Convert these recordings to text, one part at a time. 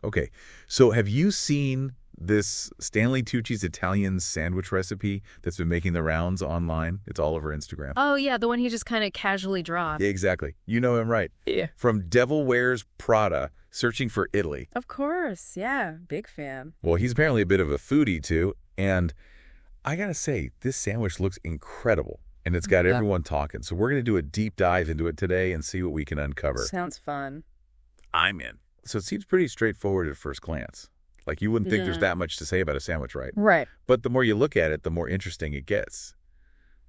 Okay, so have you seen this Stanley Tucci's Italian sandwich recipe that's been making the rounds online? It's all over Instagram. Oh, yeah, the one he just kind of casually dropped. Yeah, exactly. You know him right. Yeah. From Devil Wears Prada, Searching for Italy. Of course, yeah, big fan. Well, he's apparently a bit of a foodie, too, and I gotta say, this sandwich looks incredible, and it's got everyone talking. So we're gonna do a deep dive into it today and see what we can uncover. Sounds fun. I'm in. So it seems pretty straightforward at first glance. Like, you wouldn't think there's that much to say about a sandwich, right? Right. But the more you look at it, the more interesting it gets.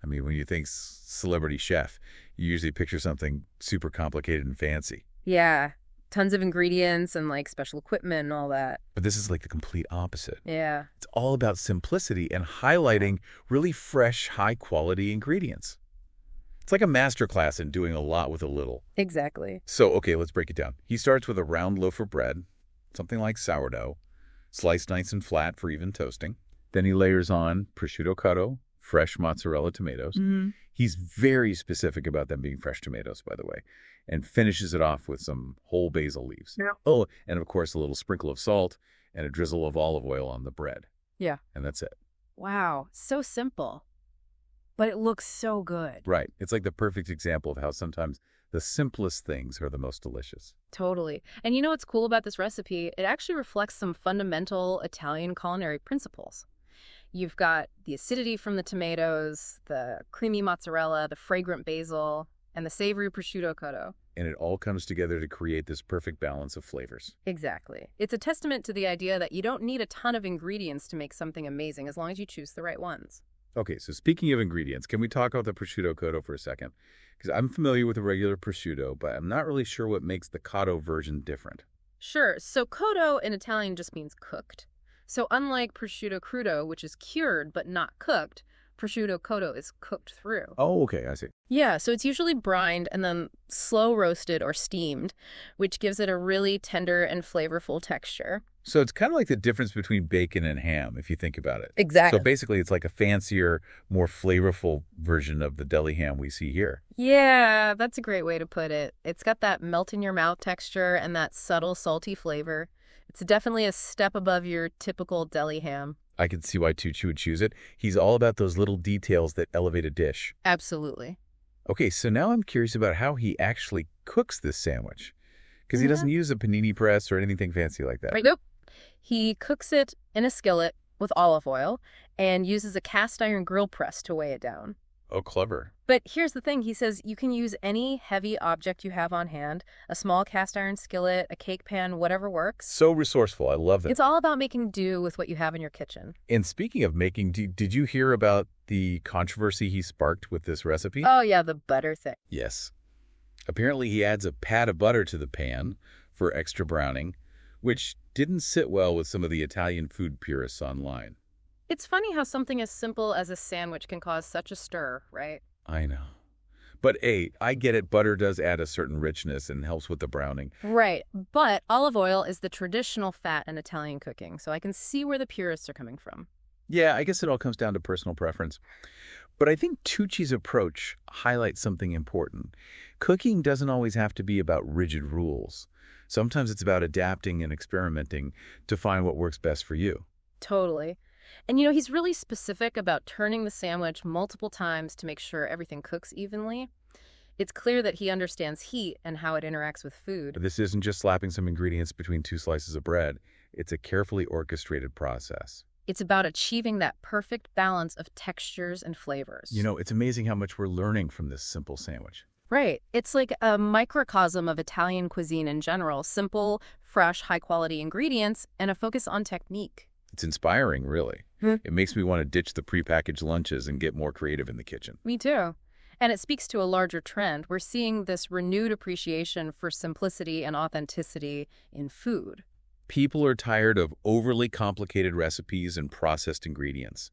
I mean, when you think celebrity chef, you usually picture something super complicated and fancy. Yeah, tons of ingredients and like special equipment and all that. But this is like the complete opposite. Yeah. It's all about simplicity and highlighting really fresh, high-quality ingredients. It's like a masterclass in doing a lot with a little. Exactly. So, okay, let's break it down. He starts with a round loaf of bread, something like sourdough, sliced nice and flat for even toasting. Then he layers on prosciutto cotto, fresh mozzarella tomatoes. He's very specific about them being fresh tomatoes, by the way, and finishes it off with some whole basil leaves. Yeah. Oh, and of course, a little sprinkle of salt and a drizzle of olive oil on the bread. Yeah. And that's it. Wow, so simple. But it looks so good. Right. It's like the perfect example of how sometimes the simplest things are the most delicious. Totally. And you know what's cool about this recipe? It actually reflects some fundamental Italian culinary principles. You've got the acidity from the tomatoes, the creamy mozzarella, the fragrant basil, and the savory prosciutto cotto. And it all comes together to create this perfect balance of flavors. Exactly. It's a testament to the idea that you don't need a ton of ingredients to make something amazing as long as you choose the right ones. Okay, so speaking of ingredients, can we talk about the prosciutto cotto for a second? Because I'm familiar with the regular prosciutto, but I'm not really sure what makes the cotto version different. Sure. So cotto in Italian just means cooked. So unlike prosciutto crudo, which is cured but not cooked, prosciutto cotto is cooked through. Oh, okay, I see. Yeah, so it's usually brined and then slow roasted or steamed, which gives it a really tender and flavorful texture. So it's kind of like the difference between bacon and ham, if you think about it. Exactly. So basically, it's like a fancier, more flavorful version of the deli ham we see here. Yeah, that's a great way to put it. It's got that melt-in-your-mouth texture and that subtle, salty flavor. It's definitely a step above your typical deli ham. I can see why Tucci would choose it. He's all about those little details that elevate a dish. Absolutely. Okay, so now I'm curious about how he actually cooks this sandwich. Because he doesn't use a panini press or anything fancy like that. Right, nope. He cooks it in a skillet with olive oil and uses a cast iron grill press to weigh it down. Oh, clever. But here's the thing. He says you can use any heavy object you have on hand, a small cast iron skillet, a cake pan, whatever works. So resourceful. I love that. It's all about making do with what you have in your kitchen. And speaking of making, did you hear about the controversy he sparked with this recipe? Oh, yeah, the butter thing. Yes. Apparently, he adds a pat of butter to the pan for extra browning, which didn't sit well with some of the Italian food purists online. It's funny how something as simple as a sandwich can cause such a stir, right? I know. But hey, I get it. Butter does add a certain richness and helps with the browning. Right. But olive oil is the traditional fat in Italian cooking, so I can see where the purists are coming from. Yeah, I guess it all comes down to personal preference. But I think Tucci's approach highlights something important. Cooking doesn't always have to be about rigid rules. Sometimes it's about adapting and experimenting to find what works best for you. Totally. And you know, he's really specific about turning the sandwich multiple times to make sure everything cooks evenly. It's clear that he understands heat and how it interacts with food. This isn't just slapping some ingredients between two slices of bread. It's a carefully orchestrated process. It's about achieving that perfect balance of textures and flavors. You know, it's amazing how much we're learning from this simple sandwich. Right. It's like a microcosm of Italian cuisine in general. Simple, fresh, high-quality ingredients and a focus on technique. It's inspiring, really. It makes me want to ditch the prepackaged lunches and get more creative in the kitchen. Me too. And it speaks to a larger trend. We're seeing this renewed appreciation for simplicity and authenticity in food. People are tired of overly complicated recipes and processed ingredients.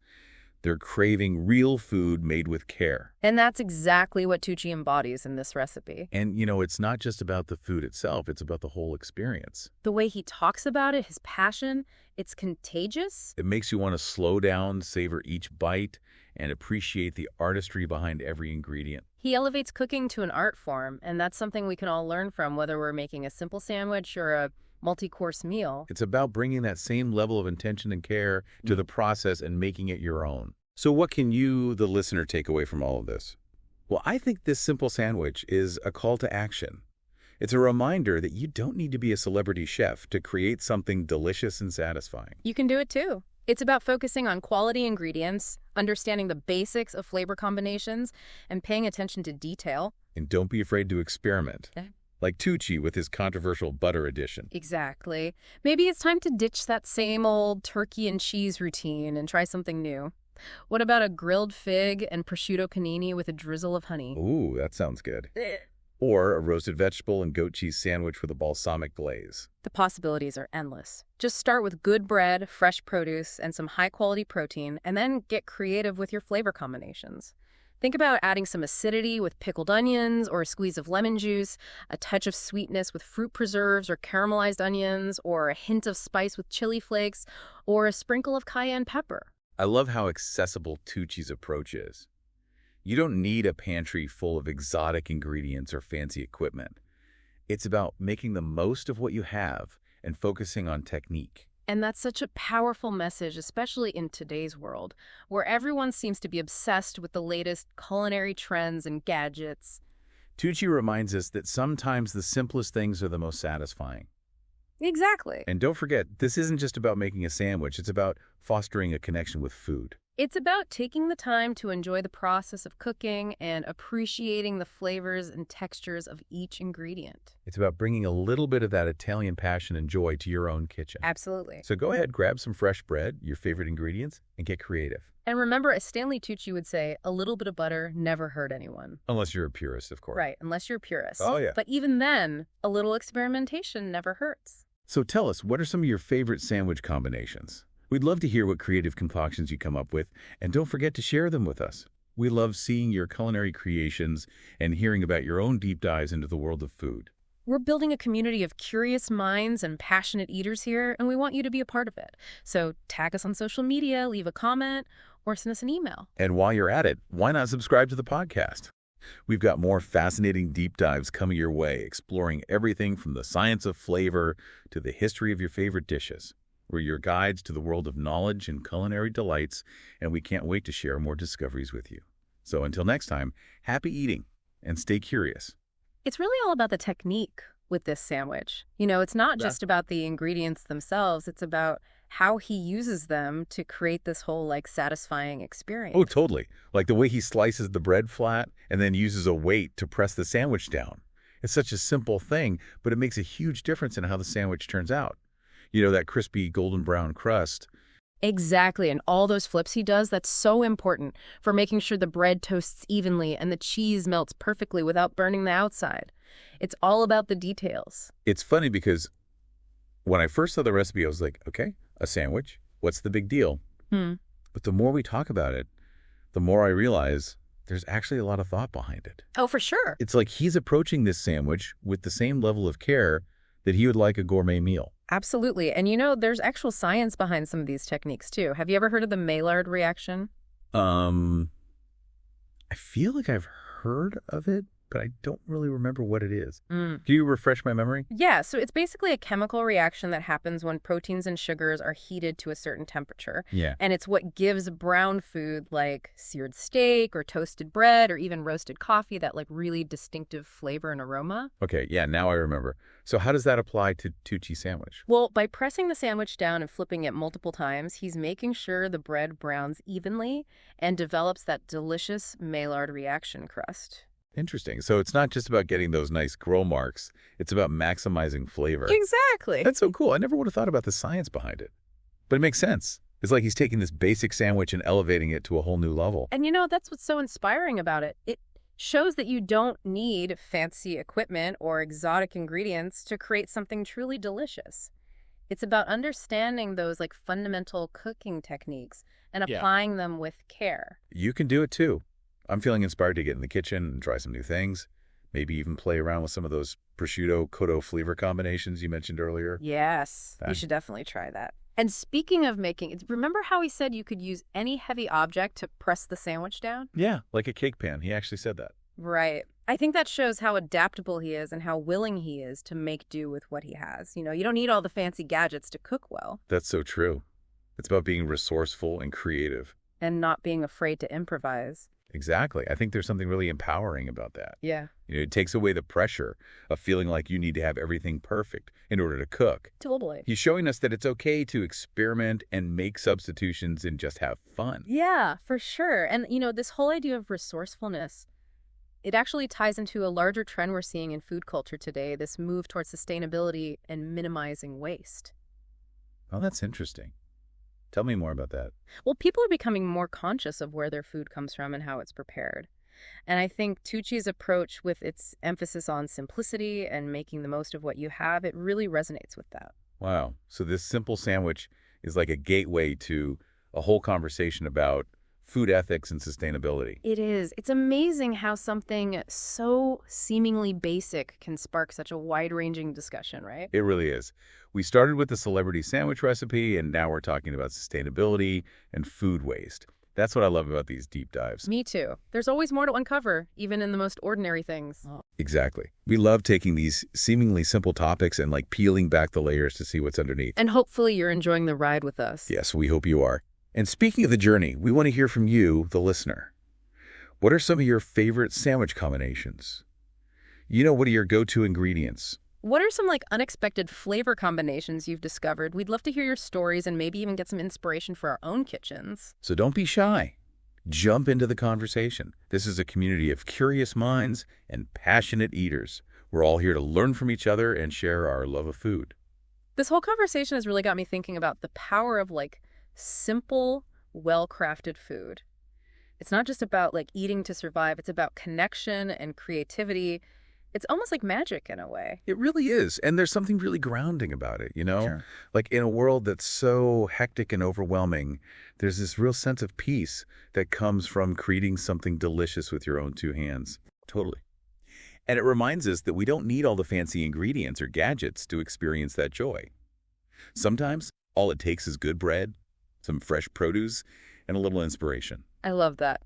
They're craving real food made with care. And that's exactly what Tucci embodies in this recipe. And, you know, it's not just about the food itself. It's about the whole experience. The way he talks about it, his passion, it's contagious. It makes you want to slow down, savor each bite, and appreciate the artistry behind every ingredient. He elevates cooking to an art form, and that's something we can all learn from, whether we're making a simple sandwich or a multi-course meal. It's about bringing that same level of intention and care to the process and making it your own. So what can you, the listener, take away from all of this? Well, I think this simple sandwich is a call to action. It's a reminder that you don't need to be a celebrity chef to create something delicious and satisfying. You can do it too. It's about focusing on quality ingredients, understanding the basics of flavor combinations, and paying attention to detail. And don't be afraid to experiment. Okay. Like Tucci with his controversial butter edition. Exactly. Maybe it's time to ditch that same old turkey and cheese routine and try something new. What about a grilled fig and prosciutto canini with a drizzle of honey? Ooh, that sounds good. Or a roasted vegetable and goat cheese sandwich with a balsamic glaze. The possibilities are endless. Just start with good bread, fresh produce, and some high-quality protein, and then get creative with your flavor combinations. Think about adding some acidity with pickled onions or a squeeze of lemon juice, a touch of sweetness with fruit preserves or caramelized onions, or a hint of spice with chili flakes, or a sprinkle of cayenne pepper. I love how accessible Tucci's approach is. You don't need a pantry full of exotic ingredients or fancy equipment. It's about making the most of what you have and focusing on technique. And that's such a powerful message, especially in today's world, where everyone seems to be obsessed with the latest culinary trends and gadgets. Tucci reminds us that sometimes the simplest things are the most satisfying. Exactly. And don't forget, this isn't just about making a sandwich. It's about fostering a connection with food. It's about taking the time to enjoy the process of cooking and appreciating the flavors and textures of each ingredient. It's about bringing a little bit of that Italian passion and joy to your own kitchen. Absolutely. So go ahead, grab some fresh bread, your favorite ingredients, and get creative. And remember, as Stanley Tucci would say, a little bit of butter never hurt anyone. Unless you're a purist, of course. Right, unless you're a purist. Oh, yeah. But even then, a little experimentation never hurts. So tell us, what are some of your favorite sandwich combinations? We'd love to hear what creative concoctions you come up with, and don't forget to share them with us. We love seeing your culinary creations and hearing about your own deep dives into the world of food. We're building a community of curious minds and passionate eaters here, and we want you to be a part of it. So tag us on social media, leave a comment, or send us an email. And while you're at it, why not subscribe to the podcast? We've got more fascinating deep dives coming your way, exploring everything from the science of flavor to the history of your favorite dishes. We're your guides to the world of knowledge and culinary delights, and we can't wait to share more discoveries with you. So until next time, happy eating and stay curious. It's really all about the technique with this sandwich. You know, it's not just about the ingredients themselves. It's about how he uses them to create this whole, satisfying experience. Oh, totally. Like the way he slices the bread flat and then uses a weight to press the sandwich down. It's such a simple thing, but it makes a huge difference in how the sandwich turns out. You know, that crispy golden brown crust. Exactly, and all those flips he does, that's so important for making sure the bread toasts evenly and the cheese melts perfectly without burning the outside. It's all about the details. It's funny because when I first saw the recipe, I was like, okay, a sandwich, what's the big deal? But the more we talk about it, the more I realize there's actually a lot of thought behind it. Oh, for sure. It's like he's approaching this sandwich with the same level of care that he would like a gourmet meal. Absolutely. And you know, there's actual science behind some of these techniques too. Have you ever heard of the Maillard reaction? I feel like I've heard of it, but I don't really remember what it is. Can you refresh my memory? Yeah, so it's basically a chemical reaction that happens when proteins and sugars are heated to a certain temperature. Yeah. And it's what gives brown food like seared steak or toasted bread or even roasted coffee that really distinctive flavor and aroma. Okay, yeah, now I remember. So how does that apply to Tucci sandwich? Well, by pressing the sandwich down and flipping it multiple times, he's making sure the bread browns evenly and develops that delicious Maillard reaction crust. Interesting. So it's not just about getting those nice grill marks. It's about maximizing flavor. Exactly. That's so cool. I never would have thought about the science behind it. But it makes sense. It's like he's taking this basic sandwich and elevating it to a whole new level. And you know, that's what's so inspiring about it. It shows that you don't need fancy equipment or exotic ingredients to create something truly delicious. It's about understanding those fundamental cooking techniques and applying them with care. You can do it too. I'm feeling inspired to get in the kitchen and try some new things. Maybe even play around with some of those prosciutto cotto flavor combinations you mentioned earlier. Yes, you should definitely try that. And speaking of making, remember how he said you could use any heavy object to press the sandwich down? Yeah, like a cake pan. He actually said that. Right. I think that shows how adaptable he is and how willing he is to make do with what he has. You don't need all the fancy gadgets to cook well. That's so true. It's about being resourceful and creative. And not being afraid to improvise. Exactly. I think there's something really empowering about that. Yeah. It takes away the pressure of feeling like you need to have everything perfect in order to cook. Totally. He's showing us that it's okay to experiment and make substitutions and just have fun. Yeah, for sure. And, this whole idea of resourcefulness, it actually ties into a larger trend we're seeing in food culture today, this move towards sustainability and minimizing waste. Oh, that's interesting. Tell me more about that. Well, people are becoming more conscious of where their food comes from and how it's prepared. And I think Tucci's approach with its emphasis on simplicity and making the most of what you have, it really resonates with that. Wow. So this simple sandwich is like a gateway to a whole conversation about food ethics and sustainability. It is. It's amazing how something so seemingly basic can spark such a wide-ranging discussion, right? It really is. We started with the celebrity sandwich recipe, and now we're talking about sustainability and food waste. That's what I love about these deep dives. Me too. There's always more to uncover, even in the most ordinary things. Exactly. We love taking these seemingly simple topics and peeling back the layers to see what's underneath. And hopefully you're enjoying the ride with us. Yes, we hope you are. And speaking of the journey, we want to hear from you, the listener. What are some of your favorite sandwich combinations? What are your go-to ingredients? What are some unexpected flavor combinations you've discovered? We'd love to hear your stories and maybe even get some inspiration for our own kitchens. So don't be shy. Jump into the conversation. This is a community of curious minds and passionate eaters. We're all here to learn from each other and share our love of food. This whole conversation has really got me thinking about the power of simple, well-crafted food. It's not just about eating to survive. It's about connection and creativity. It's almost like magic in a way. It really is. And there's something really grounding about it, Sure. In a world that's so hectic and overwhelming, there's this real sense of peace that comes from creating something delicious with your own two hands. Totally. And it reminds us that we don't need all the fancy ingredients or gadgets to experience that joy. Sometimes all it takes is good bread, some fresh produce, and a little inspiration. I love that.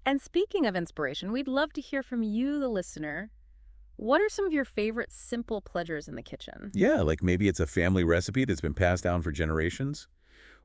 And speaking of inspiration, we'd love to hear from you, the listener. What are some of your favorite simple pleasures in the kitchen? Yeah, maybe it's a family recipe that's been passed down for generations,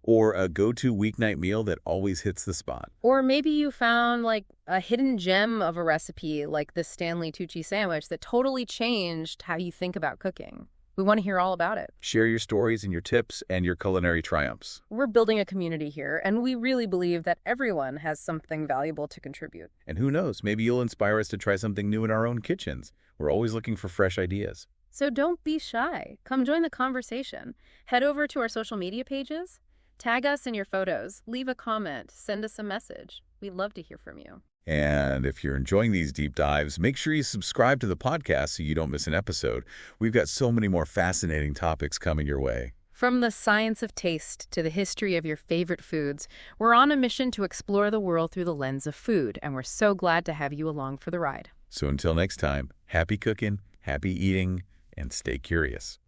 or a go-to weeknight meal that always hits the spot. Or maybe you found a hidden gem of a recipe like the Stanley Tucci sandwich that totally changed how you think about cooking. We want to hear all about it. Share your stories and your tips and your culinary triumphs. We're building a community here, and we really believe that everyone has something valuable to contribute. And who knows, maybe you'll inspire us to try something new in our own kitchens. We're always looking for fresh ideas. So don't be shy. Come join the conversation. Head over to our social media pages. Tag us in your photos. Leave a comment. Send us a message. We'd love to hear from you. And if you're enjoying these deep dives, make sure you subscribe to the podcast so you don't miss an episode. We've got so many more fascinating topics coming your way. From the science of taste to the history of your favorite foods, we're on a mission to explore the world through the lens of food, and we're so glad to have you along for the ride. So until next time, happy cooking, happy eating, and stay curious.